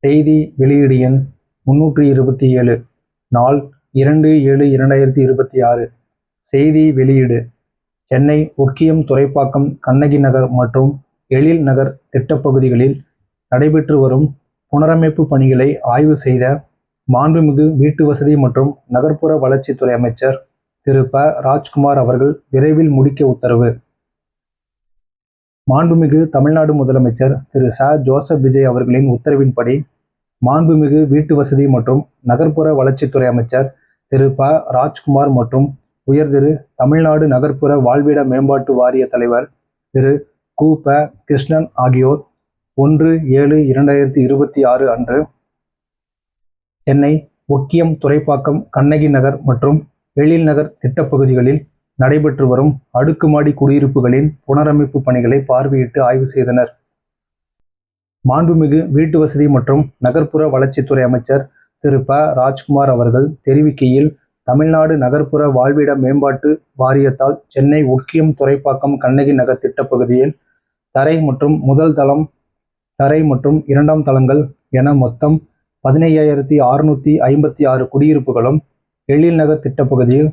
செய்தி வெளியீடு எண் 327 நாள் 2/7/2026. செய்தி வெளியீடு: சென்னை ஒக்கியம் துறைப்பாக்கம் கண்ணகி நகர் மற்றும் எழில் நகர் திட்டப்பகுதிகளில் நடைபெற்று வரும் புனரமைப்பு பணிகளை ஆய்வு செய்த மாண்புமிகு வீட்டுவசதி மற்றும் நகர்ப்புற வளர்ச்சித்துறை அமைச்சர் திரு ப. ராஜ்குமார் அவர்கள் விரைவில் முடிக்க உத்தரவு. மாண்புமிகு தமிழ்நாடு முதலமைச்சர் திரு ச. ஜோசப் விஜய் அவர்களின் உத்தரவின்படி மாண்புமிகு வீட்டுவசதி மற்றும் நகர்ப்புற வளர்ச்சித்துறை அமைச்சர் திரு ப. ராஜ்குமார் மற்றும் உயர்திரு தமிழ்நாடு நகர்ப்புற வாழ்விட மேம்பாட்டு வாரிய தலைவர் திரு கு. ப. கிருஷ்ணன் ஆகியோர் 1/7/2026 அன்று சென்னை ஒக்கியம் துறைப்பாக்கம் கண்ணகி நகர் மற்றும் எழில் நகர் திட்டப்பகுதிகளில் நடைபெற்று வரும் அடுக்குமாடி குடியிருப்புகளின் புனரமைப்பு பணிகளை பார்வையிட்டு ஆய்வு செய்தனர். மாண்புமிகு வீட்டுவசதி மற்றும் நகர்ப்புற வளர்ச்சித்துறை அமைச்சர் திரு ப. ராஜ்குமார் அவர்கள் தெரிவிக்கையில், தமிழ்நாடு நகர்ப்புற வாழ்விட மேம்பாட்டு வாரியத்தால் சென்னை ஒக்கியம் துறைப்பாக்கம் கண்ணகி நகர் திட்டப்பகுதியில் தரை மற்றும் முதல் தளம், தரை மற்றும் இரண்டாம் தளங்கள் என மொத்தம் 15,656 குடியிருப்புகளும், எழில் நகர் திட்டப்பகுதியில்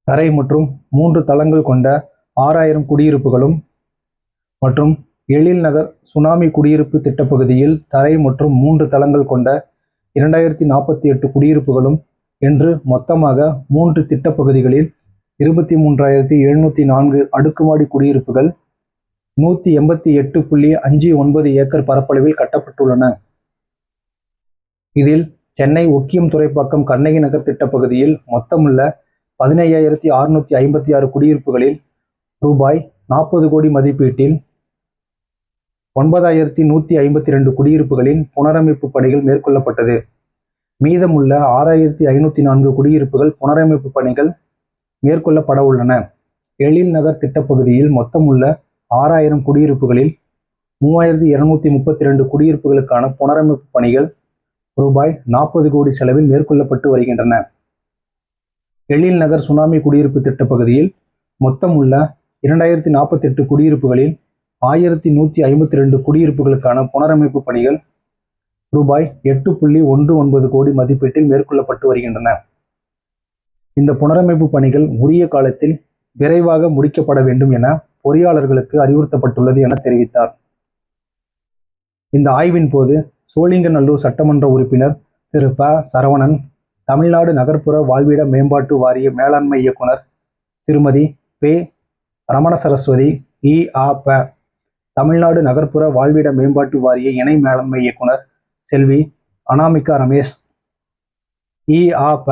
தரை மற்றும் 3 தளங்கள் கொண்ட 6,000 குடியிருப்புகளும் மற்றும் எழில் நகர் சுனாமி குடியிருப்பு திட்டப்பகுதியில் தரை மற்றும் 3 தளங்கள் கொண்ட 2,048 குடியிருப்புகளும் என்று மொத்தமாக 3 திட்டப்பகுதிகளில் 23,704 அடுக்குமாடி குடியிருப்புகள் 188.59 ஏக்கர் பரப்பளவில் கட்டப்பட்டுள்ளன. இதில் சென்னை ஒக்கியம் துறைப்பாக்கம் கண்ணகி நகர் திட்டப்பகுதியில் மொத்தமுள்ள 15,656 குடியிருப்புகளில் ரூபாய் 40 கோடி மதிப்பீட்டில் 9,152 குடியிருப்புகளின் புனரமைப்பு பணிகள் மேற்கொள்ளப்பட்டது. மீதமுள்ள 6,504 குடியிருப்புகள் புனரமைப்பு பணிகள் மேற்கொள்ளப்பட உள்ளன. எழில் நகர் திட்டப்பகுதியில் மொத்தமுள்ள 6,000 குடியிருப்புகளில் 3,232 குடியிருப்புகளுக்கான புனரமைப்பு பணிகள் ரூபாய் 40 கோடி செலவில் மேற்கொள்ளப்பட்டு வருகின்றன. எழில் நகர் சுனாமி குடியிருப்பு திட்டப்பகுதியில் மொத்தமுள்ள 2,048 குடியிருப்புகளில் 1,152 குடியிருப்புகளுக்கான புனரமைப்பு பணிகள் ரூபாய் 8.19 கோடி மதிப்பீட்டில் மேற்கொள்ளப்பட்டு வருகின்றன. இந்த புனரமைப்பு பணிகள் உரிய காலத்தில் விரைவாக முடிக்கப்பட வேண்டும் என பொறியாளர்களுக்கு அறிவுறுத்தப்பட்டுள்ளது என தெரிவித்தார். இந்த ஆய்வின் போது சோழிங்கநல்லூர் சட்டமன்ற உறுப்பினர் திரு ப. சரவணன், தமிழ்நாடு நகர்ப்புற வாழ்விட மேம்பாட்டு வாரிய மேலாண்மை இயக்குனர் திருமதி பெ. ரமணசரஸ்வதி, இ.ஆ.ப. தமிழ்நாடு நகர்ப்புற வாழ்விட மேம்பாட்டு வாரிய இணை மேலாண்மை இயக்குனர் செல்வி அனாமிகா ரமேஷ், இ.ஆ.ப.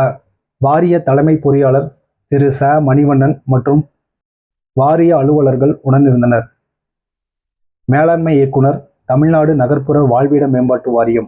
வாரிய தலைமை பொறியாளர் திரு ச. மணிவண்ணன் மற்றும் வாரிய அலுவலர்கள் உடனிருந்தனர். மேலாண்மை இயக்குனர், தமிழ்நாடு நகர்ப்புற வாழ்விட மேம்பாட்டு வாரியம்.